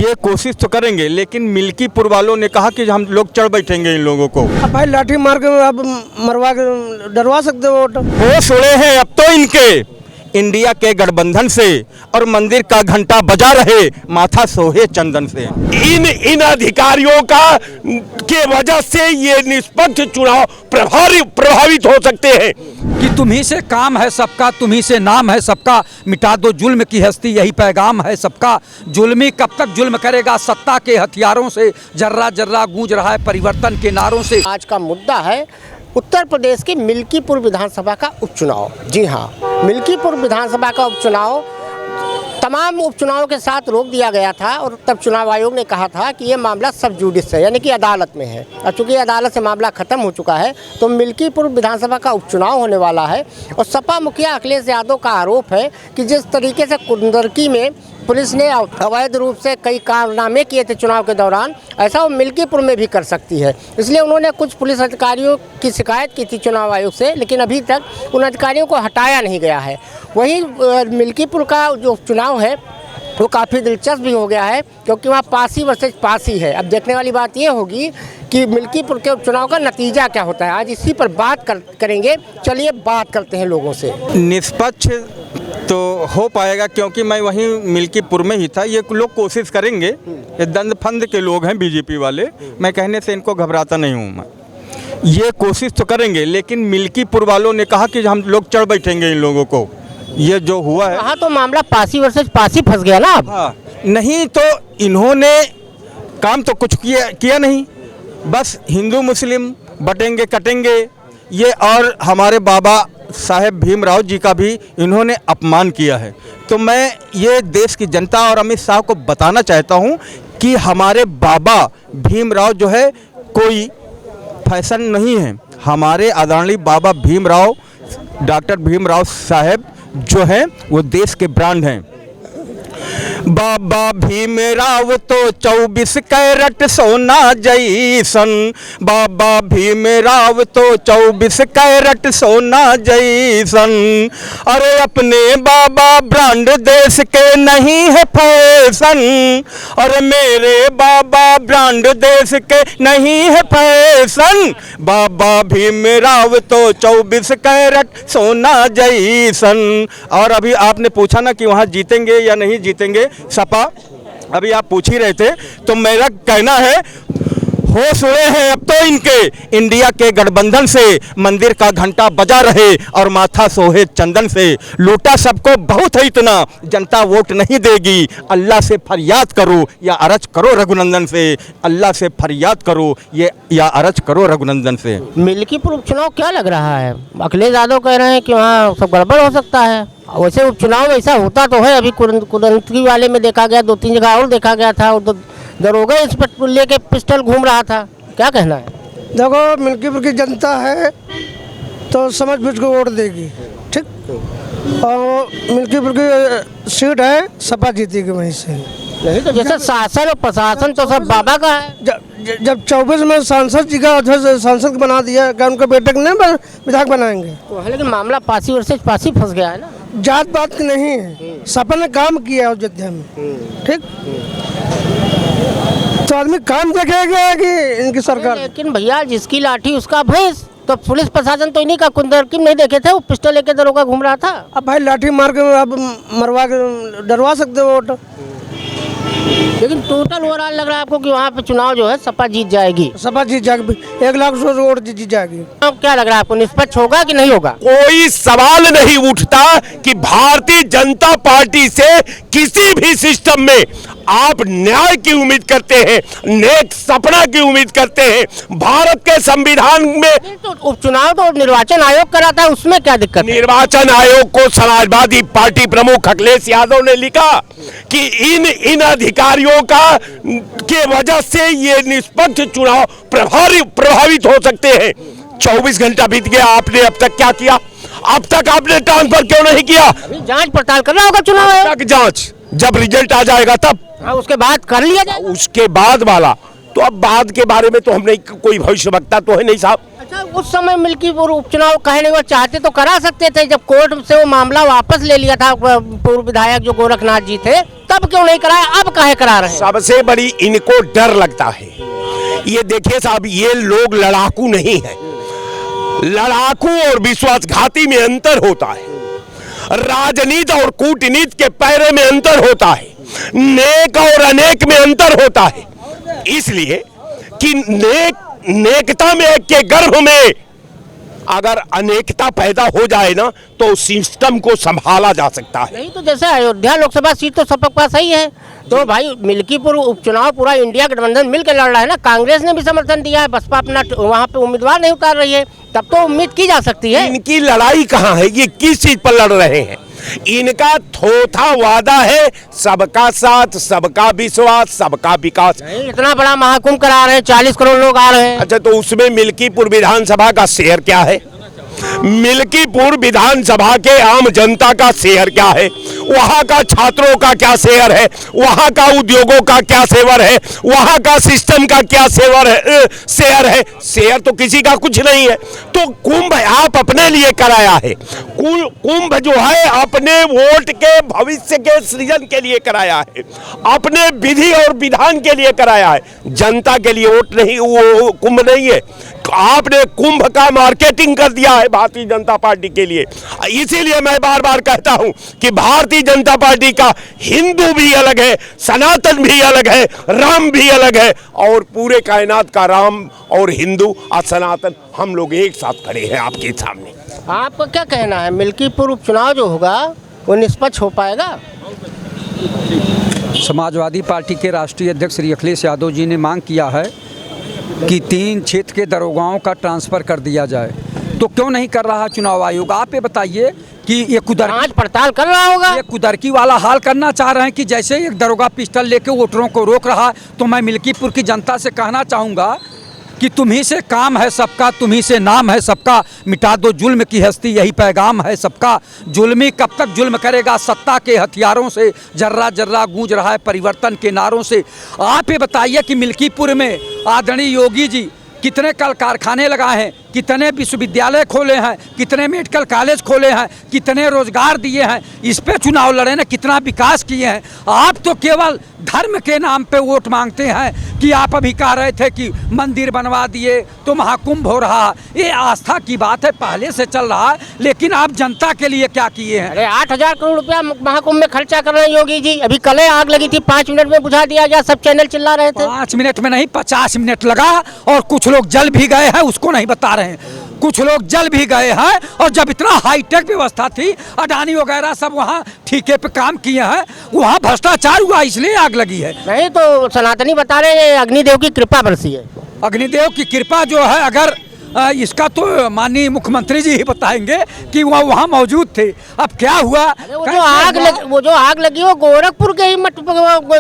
ये कोशिश तो करेंगे, लेकिन मिल्कीपुर वालों ने कहा कि हम लोग चढ़ बैठेंगे इन लोगों को। अब भाई लाठी मार के अब मरवा के डरवा सकते हो वोट। होश उड़े हैं अब तो इनके इंडिया के गठबंधन से, और मंदिर का घंटा बजा रहे, माथा सोहे चंदन से। इन अधिकारियों का के वजह से ये निष्पक्ष चुनाव प्रभावित हो सकते हैं कि तुम्ही से काम है सबका, तुम्ही से नाम है सबका, मिटा दो जुल्म की हस्ती, यही पैगाम है सबका। जुल्मी कब तक जुल्म करेगा, सत्ता के हथियारों से जर्रा जर्रा गूंज रहा है परिवर्तन के नारों से। आज का मुद्दा है उत्तर प्रदेश के मिल्कीपुर विधानसभा का उपचुनाव। जी हाँ, मिल्कीपुर विधानसभा का उपचुनाव तमाम उपचुनावों के साथ रोक दिया गया था, और तब चुनाव आयोग ने कहा था कि ये मामला सब जुडिस है, यानी कि अदालत में है। और चूँकि अदालत से मामला ख़त्म हो चुका है, तो मिल्कीपुर विधानसभा का उपचुनाव होने वाला है। और सपा मुखिया अखिलेश यादव का आरोप है कि जिस तरीके से कुंदरकी में पुलिस ने अवैध रूप से कई कारनामे किए थे चुनाव के दौरान, ऐसा वो मिल्कीपुर में भी कर सकती है। इसलिए उन्होंने कुछ पुलिस अधिकारियों की शिकायत की थी चुनाव आयोग से, लेकिन अभी तक उन अधिकारियों को हटाया नहीं गया है। वहीं मिल्कीपुर का जो चुनाव है वो काफ़ी दिलचस्प भी हो गया है, क्योंकि वहाँ पासी वर्सेज पासी है। अब देखने वाली बात ये होगी कि मिल्कीपुर के उपचुनाव का नतीजा क्या होता है। आज इसी पर बात करेंगे। चलिए बात करते हैं लोगों से। निष्पक्ष तो हो पाएगा, क्योंकि मैं वहीं मिल्कीपुर में ही था। ये लोग कोशिश करेंगे, ये दंड फंद के लोग हैं बीजेपी वाले, मैं कहने से इनको घबराता नहीं हूँ मैं। ये कोशिश तो करेंगे, लेकिन मिल्कीपुर वालों ने कहा कि हम लोग चढ़ बैठेंगे इन लोगों को। ये जो हुआ है, हाँ, तो मामला पासी वर्सेज पासी फंस गया ना अब। हाँ, नहीं तो इन्होंने काम तो कुछ किया नहीं, बस हिंदू मुस्लिम बटेंगे कटेंगे ये, और हमारे बाबा साहेब भीमराव जी का भी इन्होंने अपमान किया है। तो मैं ये देश की जनता और अमित शाह को बताना चाहता हूँ कि हमारे बाबा भीमराव जो है कोई फैशन नहीं है। हमारे आदरणीय बाबा भीमराव, डॉक्टर भीमराव साहेब जो है वो देश के ब्रांड हैं। बाबा भीमराव तो 24 कैरेट सोना जैसन, बाबा भीमराव तो 24 कैरेट सोना जैसन। अरे अपने बाबा ब्रांड देश के नहीं है फैशन, अरे मेरे बाबा ब्रांड देश के नहीं है फैशन। बाबा भीमराव तो 24 कैरेट सोना जैसन। और अभी आपने पूछा ना कि वहाँ जीतेंगे या नहीं जीतेंगे सपा, अभी आप पूछ ही रहे थे, तो मेरा कहना है होश उड़े हैं अब तो इनके इंडिया के गठबंधन से, मंदिर का घंटा बजा रहे और माथा सोहे चंदन से। लूटा सबको बहुत है इतना, जनता वोट नहीं देगी। अल्लाह से फरियाद करो या अर्ज करो रघुनंदन से, अल्लाह से फरियाद करो ये या अर्ज करो रघुनंदन से। मिल्कीपुर उपचुनाव क्या लग रहा है? अखिलेश यादव कह रहे हैं कि वहाँ सब गड़बड़ हो सकता है। वैसे उपचुनाव ऐसा होता तो है, अभी कुंदरकी वाले में देखा गया, 2-3 जगह और देखा गया था, और दरोगा इस पर लेके पिस्टल घूम रहा था। क्या कहना है? देखो, मिल्कीपुर की जनता है तो समझ बूझ के वोट देगी, ठीक। और मिल्कीपुर की सीट है, सपा जीतेगी वहीं से। नहीं तो जैसे शासन और प्रशासन तो सब बाबा का है। जब 24 में सांसद जी का सांसद बना दिया, क्या उनके बेटे को नहीं विधायक बनाएंगे? तो लेकिन मामला पासी वर्सेज पासी फंस गया है ना। जात पात की नहीं है, सपा ने काम किया अयोध्या में, ठीक। तो आदमी काम देखेगा कि इनकी सरकार। लेकिन भैया जिसकी लाठी उसका भैंस, तो पुलिस प्रशासन तो इन्हीं का कुंदरकी नहीं देखे थे, वो पिस्टल लेके दरोगा घूम रहा था। अब भाई लाठी मार के अब मरवा के डरवा सकते हो वोट। लेकिन टोटल ओवरऑल लग रहा है आपको कि वहाँ पे चुनाव जो है सपा जीत जाएगी? सपा जीत जाएगी, 1 लाख वोट जीत जाएगी। अब क्या लग रहा है आपको, निष्पक्ष होगा कि नहीं होगा? कोई सवाल नहीं उठता कि भारतीय जनता पार्टी से किसी भी सिस्टम में आप न्याय की उम्मीद करते हैं, नेक सपना की उम्मीद करते हैं। भारत के संविधान में तो उपचुनाव तो निर्वाचन आयोग कराता है, उसमें क्या दिक्कत? निर्वाचन आयोग को समाजवादी पार्टी प्रमुख अखिलेश यादव ने लिखा कि इन अधिकारियों के वजह से ये निष्पक्ष चुनाव प्रभावित हो सकते हैं। 24 घंटा बीत गया, आपने अब तक क्या किया? अब तक आपने ट्रांसफर क्यों नहीं किया? जांच पड़ताल करना होगा चुनाव आयोग। जांच जब रिजल्ट आ जाएगा तब, हाँ, उसके बाद कर लिया जाएगा। उसके बाद वाला तो अब बाद के बारे में तो हमने कोई भविष्यवक्ता तो है नहीं साहब। अच्छा, उस समय मिल्कीपुर उपचुनाव कहने को चाहते तो करा सकते थे, जब कोर्ट से वो मामला वापस ले लिया था पूर्व विधायक जो गोरखनाथ जी थे, तब क्यों नहीं कराया, अब काहे करा रहे हैं? सबसे बड़ी इनको डर लगता है। ये देखिए साहब, ये लोग लड़ाकू नहीं है। लड़ाकू और विश्वासघाती में अंतर होता है, राजनीति और कूटनीति के पैरे में अंतर होता है, नेक और अनेक में अंतर होता है। इसलिए कि नेकता में के गर्भ में अगर अनेकता पैदा हो जाए ना, तो सिस्टम को संभाला जा सकता है। नहीं तो जैसे अयोध्या लोकसभा सीट तो सबके पास सही है, तो भाई मिल्कीपुर उपचुनाव पूरा इंडिया गठबंधन मिलकर लड़ रहा है ना, कांग्रेस ने भी समर्थन दिया है, बसपा अपना वहाँ पे उम्मीदवार नहीं उतार रही है, तब तो उम्मीद की जा सकती है। इनकी लड़ाई कहाँ है, ये किस चीज पर लड़ रहे हैं? इनका थोथा वादा है सबका साथ, सबका विश्वास, सबका विकास। इतना बड़ा महाकुंभ करा रहे हैं, 40 करोड़ लोग आ रहे हैं। अच्छा, तो उसमें मिल्कीपुर विधानसभा का शेयर क्या है? मिल्कीपुर विधानसभा के आम जनता का शेयर क्या है? वहां का छात्रों का क्या शेयर है? वहां का उद्योगों का क्या शेयर है? वहां का सिस्टम का क्या शेयर है? शेयर तो किसी का कुछ नहीं है। तो कुंभ आप अपने लिए कराया है, कुंभ जो है अपने वोट के भविष्य के सृजन के लिए कराया है, अपने विधि और विधान के लिए कराया है, जनता के लिए वोट नहीं, वो कुंभ नहीं है। आपने कुंभ का मार्केटिंग कर दिया है भारतीय जनता पार्टी के लिए। इसीलिए मैं बार बार कहता हूं कि भारतीय जनता पार्टी का हिंदू भी अलग है, सनातन भी अलग है, राम भी अलग है, और पूरे कायनात का राम और हिंदू और सनातन हम लोग एक साथ खड़े हैं आपके सामने। आपका क्या कहना है, मिल्कीपुर उपचुनाव जो होगा वो निष्पक्ष हो पाएगा? समाजवादी पार्टी के राष्ट्रीय अध्यक्ष श्री अखिलेश यादव जी ने मांग किया है कि 3 क्षेत्र के दरोगाओं का ट्रांसफ़र कर दिया जाए, तो क्यों नहीं कर रहा चुनाव आयोग? आप ये बताइए कि ये जांच पड़ताल कर रहा होगा। ये कुदरती वाला हाल करना चाह रहे हैं कि जैसे एक दरोगा पिस्टल लेके वोटरों को रोक रहा है। तो मैं मिल्कीपुर की जनता से कहना चाहूँगा कि तुम्ही से काम है सबका, तुम्ही से नाम है सबका, मिटा दो जुल्म की हस्ती, यही पैगाम है सबका। जुल्मी कब तक जुल्म करेगा, सत्ता के हथियारों से जर्रा जर्रा गूंज रहा है परिवर्तन के नारों से। आप ये बताइए कि मिल्कीपुर में आदरणीय योगी जी कितने कल कारखाने लगाए हैं, कितने विश्वविद्यालय खोले हैं, कितने मेडिकल कॉलेज खोले हैं, कितने रोजगार दिए हैं, इस पे चुनाव लड़े ना, कितना विकास किए हैं। आप तो केवल धर्म के नाम पे वोट मांगते हैं कि आप अभी कह रहे थे कि मंदिर बनवा दिए तो महाकुंभ हो रहा। ये आस्था की बात है, पहले से चल रहा है, लेकिन आप जनता के लिए क्या किए हैं? अरे 8,000 करोड़ रुपया महाकुंभ में खर्चा कर रहे हैं योगी जी। अभी कल आग लगी थी, 5 मिनट में बुझा दिया गया, सब चैनल चिल्ला रहे थे। 5 मिनट में नहीं, 50 मिनट लगा, और कुछ लोग जल भी गए हैं, उसको नहीं बता रहे हैं। कुछ लोग जल भी गए हैं, और जब इतना हाईटेक व्यवस्था थी, अडानी वगैरह सब वहाँ ठेके पे काम किए हैं, वहाँ भ्रष्टाचार हुआ इसलिए आग लगी है। नहीं तो सनातनी बता रहे हैं अग्निदेव की कृपा बरसी है। अग्निदेव की कृपा जो है, अगर इसका तो माननीय मुख्यमंत्री जी ही बताएंगे कि वह वहाँ मौजूद थे। अब क्या हुआ? वो जो आग लगी वो गोरखपुर के ही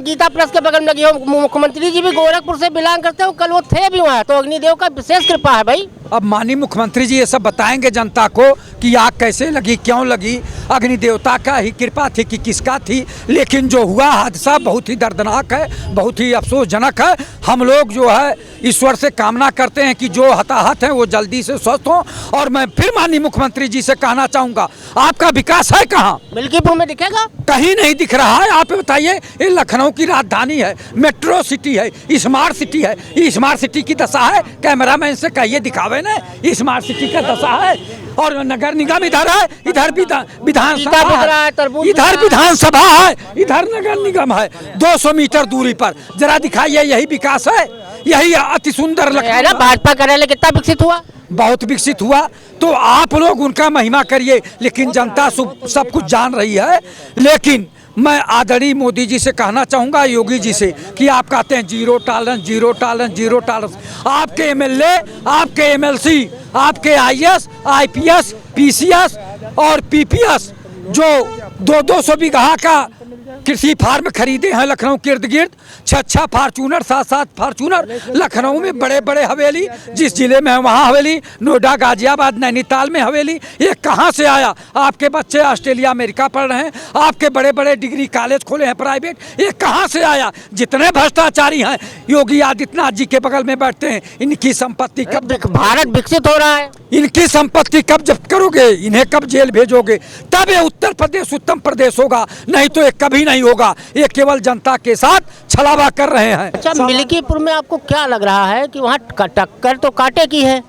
गीता प्रेस के बगल में लगी हो। मुख्यमंत्री जी भी गोरखपुर से बिलोंग करते हो, कल वो थे भी वहाँ, तो अग्निदेव का विशेष कृपा है भाई। अब माननीय मुख्यमंत्री जी ये सब बताएंगे जनता को कि आग कैसे लगी, क्यों लगी, अग्नि देवता का ही कृपा थी कि किसका थी। लेकिन जो हुआ हादसा बहुत ही दर्दनाक है, बहुत ही अफसोसजनक है। हम लोग जो है ईश्वर से कामना करते हैं कि जो हताहत हैं वो जल्दी से स्वस्थ हों। और मैं फिर माननीय मुख्यमंत्री जी से कहना चाहूँगा, आपका विकास है कहाँ? मिल्कीपुर में दिखेगा? कहीं नहीं दिख रहा है। आप बताइए, ये लखनऊ की राजधानी है, मेट्रो सिटी है, स्मार्ट सिटी है, ये स्मार्ट सिटी की दशा है। कैमरामैन से कहिए दिखावे ना, स्मार्ट सिटी का दशा है। और नगर निगम इधर है, इधर विधानसभा है, इधर विधानसभा है, इधर नगर निगम है, 200 मीटर दूरी पर। जरा दिखाइए, यही विकास है, यही अति सुंदर लखनऊ। भाजपा कार्यालय कितना विकसित हुआ? बहुत विकसित हुआ। तो आप लोग उनका महिमा करिए, लेकिन जनता सब कुछ जान रही है। लेकिन मैं आदरणीय मोदी जी से कहना चाहूँगा, योगी जी से, कि आप कहते हैं zero tolerance, zero tolerance, zero tolerance. आपके एमएलए, आपके एमएलसी, आपके आईएएस, आईपीएस, पीसीएस और पीपीएस जो 200 बीघा का कृषि फार्म खरीदे हैं लखनऊ के इर्द गिर्द, 6 फार्चूनर 7 फार्चूनर। लखनऊ में बड़े बड़े हवेली, जिस जिले में है वहाँ हवेली, नोएडा गाजियाबाद नैनीताल में हवेली। ये कहाँ से आया? आपके बच्चे ऑस्ट्रेलिया अमेरिका पढ़ रहे हैं, आपके बड़े बड़े डिग्री कॉलेज खोले हैं प्राइवेट, ये कहाँ से आया? जितने भ्रष्टाचारी हैं योगी आदित्यनाथ जी के बगल में बैठते हैं, इनकी संपत्ति कब भारत विकसित हो रहा है, इनकी संपत्ति कब जब्त करोगे? इन्हें कब जेल भेजोगे? तब ये उत्तर प्रदेश उत्तम प्रदेश होगा, नहीं तो ये कभी नहीं होगा। ये केवल जनता के साथ छलावा कर रहे हैं। अच्छा, मिल्कीपुर में आपको क्या लग रहा है कि वहाँ टक्कर तो कांटे की है,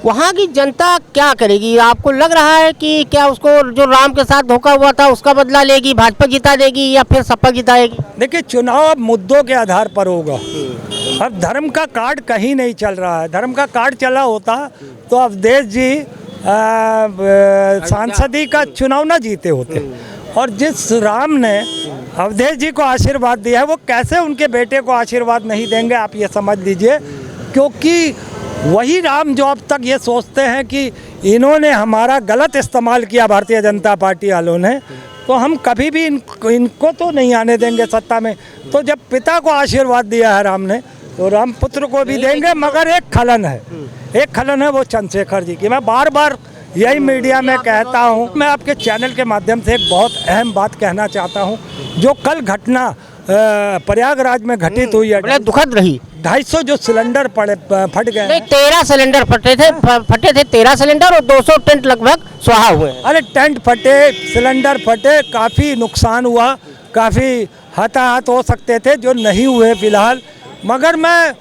वहाँ की जनता क्या करेगी? आपको लग रहा है कि क्या उसको जो राम के साथ धोखा हुआ था उसका बदला लेगी, भाजपा जिता देगी या फिर सपा जिताएगी? देखिए, चुनाव अब मुद्दों के आधार पर होगा। अब धर्म का कार्ड कहीं नहीं चल रहा है। धर्म का कार्ड चला होता तो अवधेश जी सांसदी का चुनाव ना जीते होते। और जिस राम ने अवधेश जी को आशीर्वाद दिया है, वो कैसे उनके बेटे को आशीर्वाद नहीं देंगे, आप ये समझ लीजिए। क्योंकि वही राम जो अब तक ये सोचते हैं कि इन्होंने हमारा गलत इस्तेमाल किया, भारतीय जनता पार्टी वालों ने, तो हम कभी भी इनको तो नहीं आने देंगे सत्ता में। तो जब पिता को आशीर्वाद दिया है राम ने, तो राम पुत्र को भी देंगे। मगर एक खलन है वो चंद्रशेखर जी की। मैं बार बार यही मीडिया में कहता हूँ, मैं आपके चैनल के माध्यम से एक बहुत अहम बात कहना चाहता हूँ। जो कल घटना प्रयागराज में घटित हुई है, बड़ा दुखद रही। 250 जो सिलेंडर फट गए। नहीं, 13 सिलेंडर फटे थे 13 सिलेंडर और 200 टेंट लगभग स्वाहा हुए। अरे टेंट फटे, सिलेंडर फटे, काफ़ी नुकसान हुआ, काफ़ी हताहत हो सकते थे, जो नहीं हुए फिलहाल। मगर मैं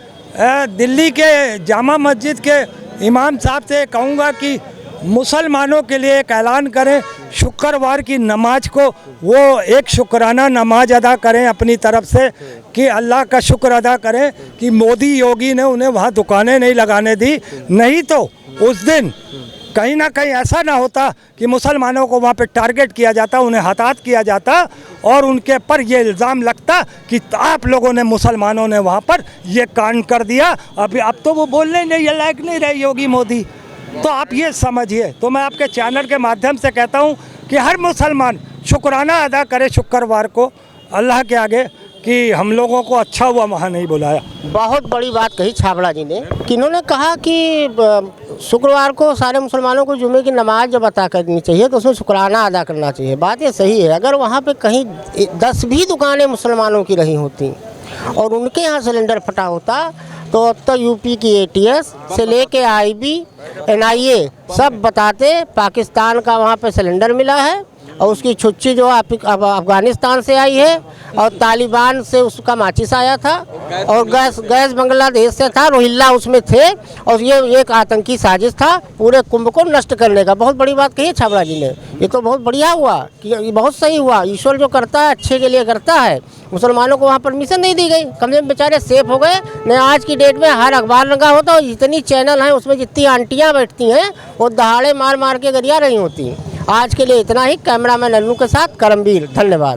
दिल्ली के जामा मस्जिद के इमाम साहब से कहूँगा कि मुसलमानों के लिए एक ऐलान करें, शुक्रवार की नमाज को वो एक शुक्राना नमाज अदा करें अपनी तरफ से, कि अल्लाह का शुक्र अदा करें कि मोदी योगी ने उन्हें वहाँ दुकानें नहीं लगाने दी। नहीं तो उस दिन कहीं ना कहीं ऐसा ना होता कि मुसलमानों को वहाँ पे टारगेट किया जाता, उन्हें हताहत किया जाता और उनके पर ये इल्ज़ाम लगता कि आप लोगों ने, मुसलमानों ने वहाँ पर ये कांड कर दिया। अब तो वो बोलने नहीं लायक नहीं रहे योगी मोदी। तो आप ये समझिए। तो मैं आपके चैनल के माध्यम से कहता हूँ कि हर मुसलमान शुक्राना अदा करे शुक्रवार को अल्लाह के आगे कि हम लोगों को अच्छा हुआ वहाँ नहीं बुलाया। बहुत बड़ी बात कही छाबड़ा जी ने, कि इन्होंने कहा कि शुक्रवार को सारे मुसलमानों को जुमे की नमाज जब अदा करनी चाहिए तो उसमें शुक्राना अदा करना चाहिए। बात ये सही है। अगर वहाँ पे कहीं 10 भी दुकानें मुसलमानों की रही होती और उनके यहाँ सिलेंडर फटा होता तो अब तक यूपी की ATS से लेके IB, NIA सब बताते पाकिस्तान का वहाँ पे सिलेंडर मिला है और उसकी छुच्ची जो अफगानिस्तान से आई है और तालिबान से उसका माचिस आया था और गैस बांग्लादेश से था, रोहिल्ला उसमें थे और ये एक आतंकी साजिश था पूरे कुंभ को नष्ट करने का। बहुत बड़ी बात कही है छाबड़ा जी ने। ये तो बहुत बढ़िया हुआ कि ये बहुत सही हुआ। ईश्वर जो करता है अच्छे के लिए करता है। मुसलमानों को वहाँ परमिशन नहीं दी गई, कम से कम बेचारे सेफ हो गए। नहीं आज की डेट में हर अखबार लगा होता और जितनी चैनल हैं उसमें जितनी आंटियाँ बैठती हैं वो दहाड़े मार मार के गरिया रही होती। आज के लिए इतना ही। कैमरामैन अन्नू के साथ करमवीर, धन्यवाद।